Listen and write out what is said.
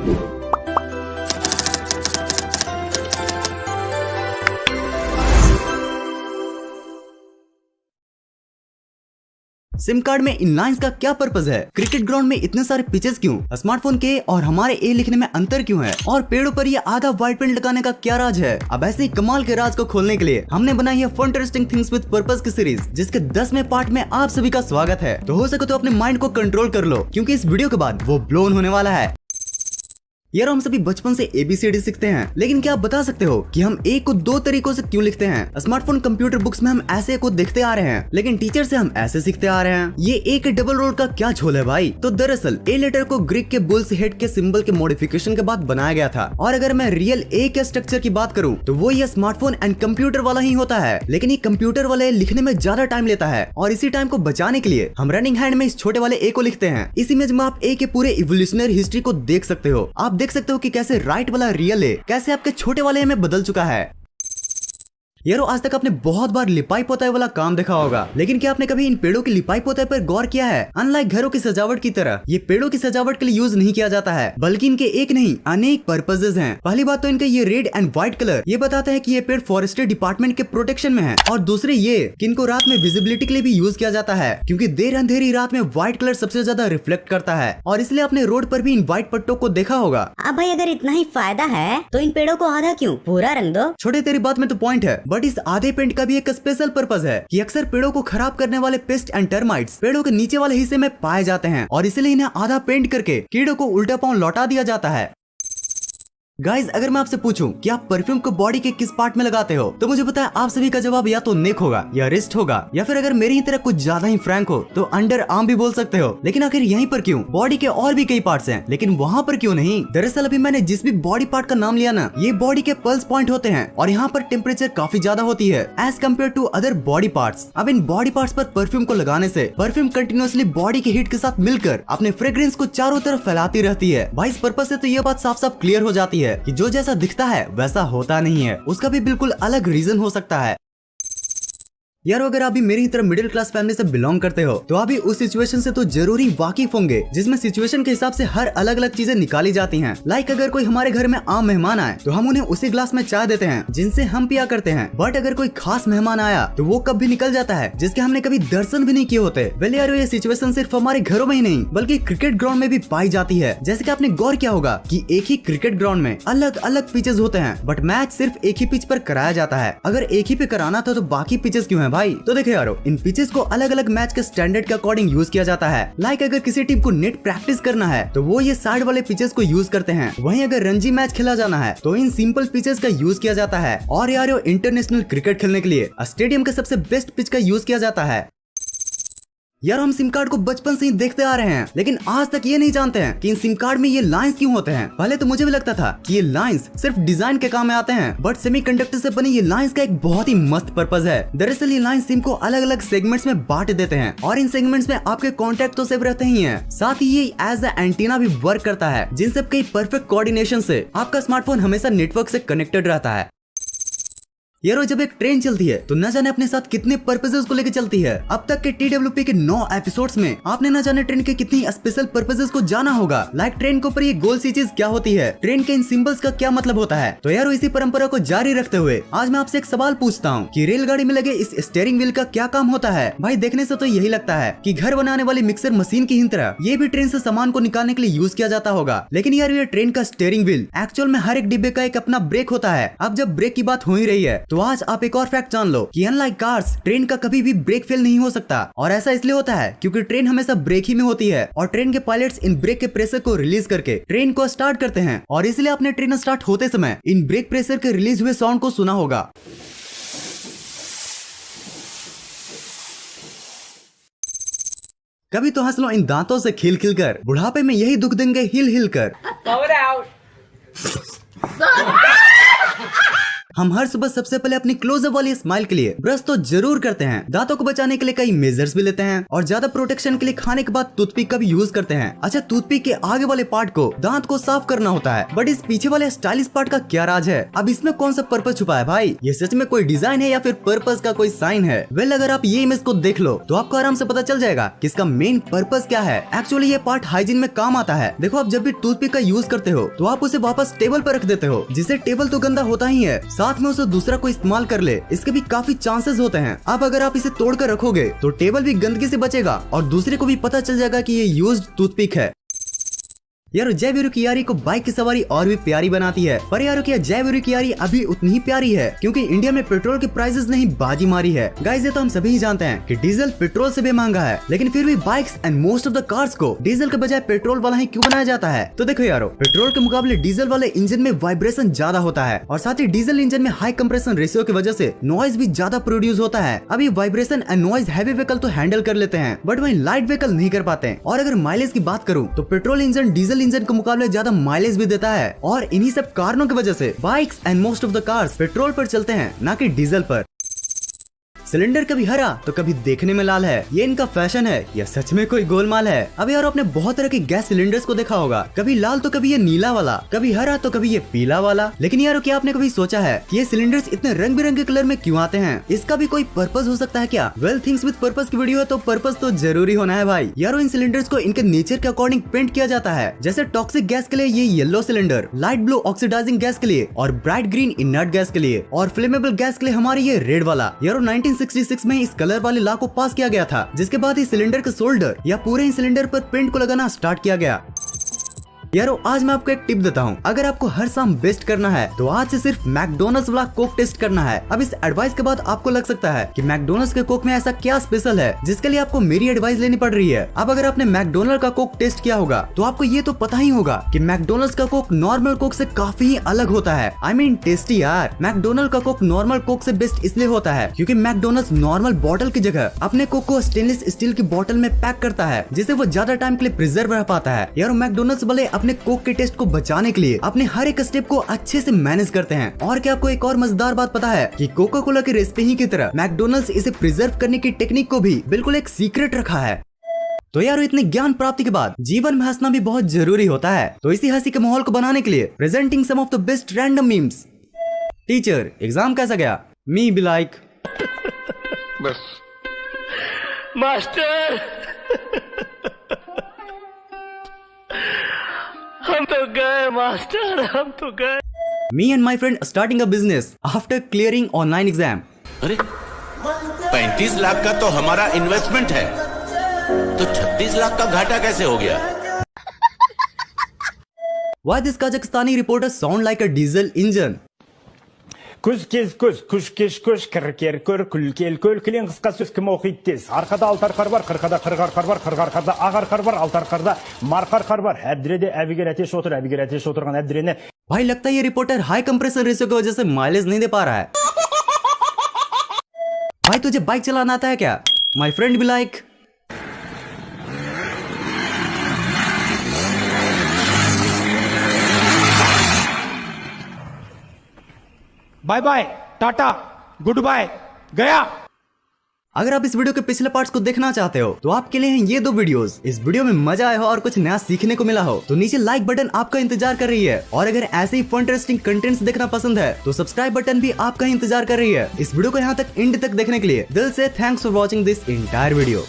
SIM card में इनलाइंस का क्या पर्पस है? क्रिकेट ग्राउंड में इतने सारे पिचेस क्यों? स्मार्टफोन के और हमारे ए लिखने में अंतर क्यों है? और पेड़ों पर ये आधा व्हाइट पेंट लगाने का क्या राज है? अब ऐसे ही कमाल के राज को खोलने के लिए हमने बनाई है fun interesting things with purpose की सीरीज, जिसके 10वें पार्ट में आप सभी का स्वागत है। तो हो सके तो अपने माइंड को कंट्रोल कर लो, क्योंकि इस वीडियो के बाद वो ब्लोन होने वाला है। यार हम सभी बचपन से ABCD सीखते हैं, लेकिन क्या आप बता सकते हो कि हम ए को दो तरीकों से क्यों लिखते हैं? स्मार्टफोन कंप्यूटर बुक्स में हम ऐसे को देखते आ रहे हैं, लेकिन टीचर से हम ऐसे सीखते आ रहे हैं। ये ए के डबल रोल का क्या झोल है भाई? तो दरअसल ए लेटर को ग्रीक के बुल्स हेड के सिंबल के मॉडिफिकेशन के बाद बनाया गया था। और अगर मैं रियल ए के स्ट्रक्चर की बात करूँ तो वो ये स्मार्टफोन एंड कंप्यूटर वाला ही होता है, लेकिन ये कंप्यूटर वाले लिखने में ज्यादा टाइम लेता है। और इसी टाइम को बचाने के लिए हम रनिंग हैंड में इस छोटे वाले ए को लिखते हैं। इस इमेज में आप ए के पूरे इवोल्यूशनरी हिस्ट्री को देख सकते हो। आप देख सकते हो कि कैसे राइट वाला रियल है कैसे आपके छोटे वाले में बदल चुका है। यारो आज तक आपने बहुत बार लिपाई पोताई वाला काम देखा होगा, लेकिन क्या आपने कभी इन पेड़ों की लिपाई पोताई पर गौर किया है? अनलाइक घरों की सजावट की तरह ये पेड़ों की सजावट के लिए यूज नहीं किया जाता है, बल्कि इनके एक नहीं अनेक पर्पसेस हैं। पहली बात तो इनका ये रेड एंड व्हाइट कलर ये बताता है कि ये पेड़ फॉरेस्ट्री डिपार्टमेंट के प्रोटेक्शन में है। और दूसरे ये कि इनको रात में विजिबिलिटी के लिए भी यूज किया जाता है, क्योंकि देर अंधेरी रात में व्हाइट कलर सबसे ज्यादा रिफ्लेक्ट करता है। और इसलिए आपने रोड पर भी इन व्हाइट पट्टों को देखा होगा। अब भाई अगर इतना ही फायदा है तो इन पेड़ों को आधा क्यों पूरा रंग दो। छोटे तेरी बात में तो पॉइंट है, बट इस आधे पेंट का भी एक स्पेशल पर्पस है कि अक्सर पेड़ों को खराब करने वाले पेस्ट एंड टर्माइट्स पेड़ों के नीचे वाले हिस्से में पाए जाते हैं, और इसलिए इन्हें आधा पेंट करके कीड़ों को उल्टा पांव लौटा दिया जाता है। गाइज अगर मैं आपसे पूछूं कि आप परफ्यूम को बॉडी के किस पार्ट में लगाते हो, तो मुझे पता है आप सभी का जवाब या तो नेक होगा या रिस्ट होगा, या फिर अगर मेरी ही तरह कुछ ज्यादा ही फ्रैंक हो तो अंडर आर्म भी बोल सकते हो। लेकिन आखिर यहीं पर क्यों? बॉडी के और भी कई पार्ट्स हैं, लेकिन वहाँ पर क्यों नहीं? दरअसल अभी मैंने जिस भी बॉडी पार्ट का नाम लिया ना, ये बॉडी के पल्स पॉइंट होते हैं, और यहाँ पर टेम्परेचर काफी ज्यादा होती है as compared to other body parts. अब इन बॉडी पार्ट्स पर परफ्यूम को लगाने से परफ्यूम कंटिन्यूअसली बॉडी के हीट के साथ मिलकर अपने फ्रेग्रेंस को चारों तरफ फैलाती रहती है। भाई इस पर्पस से तो ये बात साफ साफ क्लियर हो जाती है कि जो जैसा दिखता है वैसा होता नहीं है, उसका भी बिल्कुल अलग रीजन हो सकता है। यार अगर आप भी मेरी तरह मिडिल क्लास फैमिली से बिलोंग करते हो तो आप भी उस सिचुएशन से तो जरूरी वाकिफ होंगे, जिसमें सिचुएशन के हिसाब से हर अलग अलग चीजें निकाली जाती हैं। लाइक अगर कोई हमारे घर में आम मेहमान आए तो हम उन्हें उसी ग्लास में चाय देते हैं जिनसे हम पिया करते हैं, बट अगर कोई खास मेहमान आया तो वो कब भी निकल जाता है जिसके हमने कभी दर्शन भी नहीं किए होते। वेल यार ये सिचुएशन सिर्फ हमारे घरों में ही नहीं बल्कि क्रिकेट ग्राउंड में भी पाई जाती है। जैसे कि आपने गौर किया होगा कि एक ही क्रिकेट ग्राउंड में अलग अलग पिचेस होते हैं, बट मैच सिर्फ एक ही पिच पर कराया जाता है। अगर एक ही पे कराना था तो बाकी पिचेस क्यों है भाई? तो देखो यारो इन पिचेस को अलग अलग मैच के स्टैंडर्ड के अकॉर्डिंग यूज किया जाता है। लाइक अगर किसी टीम को नेट प्रैक्टिस करना है तो वो ये साइड वाले पिचेस को यूज करते हैं। वहीं अगर रणजी मैच खेला जाना है तो इन सिंपल पिचेस का यूज किया जाता है। और यार इंटरनेशनल क्रिकेट खेलने के लिए स्टेडियम के सबसे बेस्ट पिच का यूज किया जाता है। यार हम सिम कार्ड को बचपन से ही देखते आ रहे हैं, लेकिन आज तक ये नहीं जानते हैं कि इन सिम कार्ड में ये लाइंस क्यों होते हैं। पहले तो मुझे भी लगता था कि ये लाइंस सिर्फ डिजाइन के काम में आते हैं, बट सेमीकंडक्टर से बनी ये लाइंस का एक बहुत ही मस्त पर्पस है। दरअसल ये लाइंस सिम को अलग अलग सेगमेंट्स में बांट देते हैं, और इन सेगमेंट्स में आपके कॉन्टेक्ट तो सेव रहते ही हैं, साथ ही ये एज अ एंटीना भी वर्क करता है, जिन सब के परफेक्ट कोऑर्डिनेशन से आपका स्मार्टफोन हमेशा नेटवर्क से कनेक्टेड रहता है। यारो जब एक ट्रेन चलती है तो न जाने अपने साथ कितने पर्पसेस को लेकर चलती है। अब तक के TWP के 9 एपिसोड्स में आपने न जाने ट्रेन के कितनी स्पेशल पर्पसेस को जाना होगा। लाइक ट्रेन के ऊपर ये गोल सी चीज क्या होती है, ट्रेन के इन सिंबल्स का क्या मतलब होता है। तो यारो इसी परंपरा को जारी रखते हुए आज मैं आपसे एक सवाल पूछता हूँ कि रेलगाड़ी में लगे इस स्टीयरिंग व्हील का क्या काम होता है। भाई देखने से तो यही लगता है कि घर बनाने वाली मिक्सर मशीन की ही तरह ये भी ट्रेन से सामान को निकालने के लिए यूज किया जाता होगा। लेकिन यार ये ट्रेन का स्टीयरिंग व्हील एक्चुअल में हर एक डिब्बे का एक अपना ब्रेक होता है। अब जब ब्रेक की बात हो ही रही है तो आज आप एक और फैक्ट जान लो कि अनलाइक कार्स ट्रेन का कभी भी ब्रेक फेल नहीं हो सकता। और ऐसा इसलिए होता है क्योंकि ट्रेन हमेशा ब्रेक ही में होती है, और ट्रेन के पायलट्स इन ब्रेक के प्रेशर को रिलीज करके ट्रेन को स्टार्ट करते हैं। और इसलिए आपने ट्रेन स्टार्ट होते समय इन ब्रेक प्रेशर के रिलीज हुए साउंड को सुना होगा। कभी तो हंस लो इन दांतों से खिल खिल कर, बुढ़ापे में यही दुख देंगे हिल हिल कर। हम हर सुबह सबसे पहले अपनी क्लोजअप वाली स्माइल के लिए ब्रश तो जरूर करते हैं। दांतों को बचाने के लिए कई मेजर्स भी लेते हैं और ज्यादा प्रोटेक्शन के लिए खाने के बाद टूथपिक का भी यूज करते हैं। अच्छा, टूथपिक के आगे वाले पार्ट को दांत को साफ करना होता है, बट इस पीछे वाले स्टाइलिश पार्ट का क्या राज है? अब इसमें कौन सा पर्पस छुपा है भाई? ये सच में कोई डिजाइन है या फिर पर्पस का कोई साइन है? वेल, अगर आप ये इमेज को देख लो तो आपको आराम से पता चल जाएगा कि इसका मेन पर्पस क्या है। एक्चुअली ये पार्ट हाइजीन में काम आता है। देखो, आप जब भी टूथपिक का यूज करते हो तो आप उसे वापस टेबल पर रख देते हो, जिससे टेबल तो गंदा होता ही है, साथ में उसे दूसरा कोई इस्तेमाल कर ले, इसके भी काफी चांसेस होते हैं। अब अगर आप इसे तोड़ कर रखोगे तो टेबल भी गंदगी से बचेगा और दूसरे को भी पता चल जाएगा कि ये यूज्ड टूथपिक है। यारो, जय वीरू की यारी को बाइक की सवारी और भी प्यारी बनाती है। पर यारो, क्या जय वीरू की यारी अभी उतनी ही प्यारी है? क्योंकि इंडिया में पेट्रोल के प्राइसेस ने ही बाजी मारी है। गाइस, ये तो हम सभी ही जानते हैं कि डीजल पेट्रोल से भी महंगा है, लेकिन फिर भी bikes and most of the cars को डीजल के बजाय पेट्रोल वाला ही क्यों बनाया जाता है? तो देखो यारो, पेट्रोल के मुकाबले डीजल वाले इंजन में वाइब्रेशन ज्यादा होता है और साथ ही डीजल इंजन में हाई कंप्रेशन रेशियो की वजह से नॉइज भी ज्यादा प्रोड्यूस होता है। अभी vibration and noise heavy vehicle तो हैंडल कर लेते हैं, बट वही लाइट व्हीकल नहीं कर पाते। और अगर माइलेज की बात करूँ तो पेट्रोल इंजन डीजल इंजन के मुकाबले ज्यादा माइलेज भी देता है और इन्हीं सब कारणों की वजह से bikes and most of the cars petrol पर चलते हैं, ना कि डीजल पर। सिलेंडर कभी हरा तो कभी देखने में लाल है, ये इनका फैशन है या सच में कोई गोलमाल है? अब यार, आपने बहुत तरह के गैस सिलेंडर्स को देखा होगा, कभी लाल तो कभी ये नीला वाला, कभी हरा तो कभी ये पीला वाला। लेकिन यार, क्या आपने कभी सोचा है कि ये सिलेंडर्स इतने रंग बिरंगे कलर में क्यों आते हैं? इसका भी कोई पर्पस हो सकता है क्या? वेल, थिंग्स विद पर्पस की वीडियो है तो पर्पस तो जरूरी होना है भाई। यारो, इन सिलेंडर्स को इनके नेचर के अकॉर्डिंग पेंट किया जाता है। जैसे टॉक्सिक गैस के लिए ये yellow cylinder, light blue oxidizing gas के लिए और ब्राइट ग्रीन इनर्ट गैस के लिए, और फ्लेमेबल गैस के लिए हमारी ये रेड वाला। यारो, 1966 में इस कलर वाले लॉ को पास किया गया था, जिसके बाद इस सिलेंडर के शोल्डर या पूरे ही सिलेंडर पर पेंट को लगाना स्टार्ट किया गया। यारो, आज मैं आपको एक टिप देता हूँ। अगर आपको हर शाम बेस्ट करना है तो आज से सिर्फ मैकडोनल्ड्स वाला कोक टेस्ट करना है। अब इस एडवाइस के बाद आपको लग सकता है कि मैकडोनल्ड्स के कोक में ऐसा क्या स्पेशल है जिसके लिए आपको मेरी एडवाइस लेनी पड़ रही है। अब अगर आपने मैकडोनल्ड का कोक टेस्ट किया होगा तो आपको ये तो पता ही होगा कि मैकडोनल्ड्स का कोक नॉर्मल कोक से काफी ही अलग होता है। आई मीन टेस्टी यार। मैकडोनल्ड का कोक नॉर्मल कोक से बेस्ट इसलिए होता है क्योंकि मैकडोनल्ड्स नॉर्मल बॉटल की जगह अपने कोक को स्टेनलेस स्टील की बॉटल में पैक करता है, जिससे वो ज्यादा टाइम के लिए प्रिजर्व रह पाता है। यार, मैकडोनल्ड्स वाले अपने कोक के टेस्ट को बचाने के लिए अपने हर एक स्टेप को अच्छे से मैनेज करते हैं। और क्या आपको एक और मजेदार बात पता है कि कोका कोला की रेसिपी ही की तरह मैकडोनल्ड्स इसे प्रिजर्व करने की टेक्निक को भी बिल्कुल एक सीक्रेट रखा है। तो यार, इतने ज्ञान प्राप्ति के बाद जीवन में हंसना भी बहुत जरूरी होता है। तो इसी हंसी के माहौल को बनाने के लिए presenting some of the best random memes. Teacher, exam कैसा गया? मी बी लाइक, बस मास्टर हम तो गए मास्टर, हम तो गए। Me and my friend starting a business after clearing online exam. अरे 35 लाख का तो हमारा इन्वेस्टमेंट है, तो 36 लाख का घाटा कैसे हो गया? Why this Kazakhstani reporter sound like a diesel engine? Күз кез күз, күш кеш күш, кір кер көр, күл кел көл, кілең қысқа сөз кім оқиды тез. Арқада алты арқар бар, қырқада қырық арқар бар, қырық арқарда ақ арқар бар, алты арқарда марқа арқар бар. Әбдіреде әбігер әтеш отыр, әбігер әтеш отырған әбдірені. भाई, लगता है ये रिपोर्टर हाई कंप्रेसर रेशियो की वजह से माइलेज नहीं दे पा रहा है। भाई, तुझे बाइक चलाना आता है क्या? My friend be like, bye bye, tata, good bye, गया। अगर आप इस वीडियो के पिछले पार्ट्स को देखना चाहते हो तो आपके लिए हैं ये दो वीडियोस। इस वीडियो में मजा आया हो और कुछ नया सीखने को मिला हो तो नीचे लाइक बटन आपका इंतजार कर रही है, और अगर ऐसे ही फन इंटरेस्टिंग कंटेंट्स देखना पसंद है तो सब्सक्राइब बटन भी आपका ही इंतजार कर रही है। इस वीडियो को यहाँ तक एंड तक देखने के लिए दिल से thanks for watching this entire video.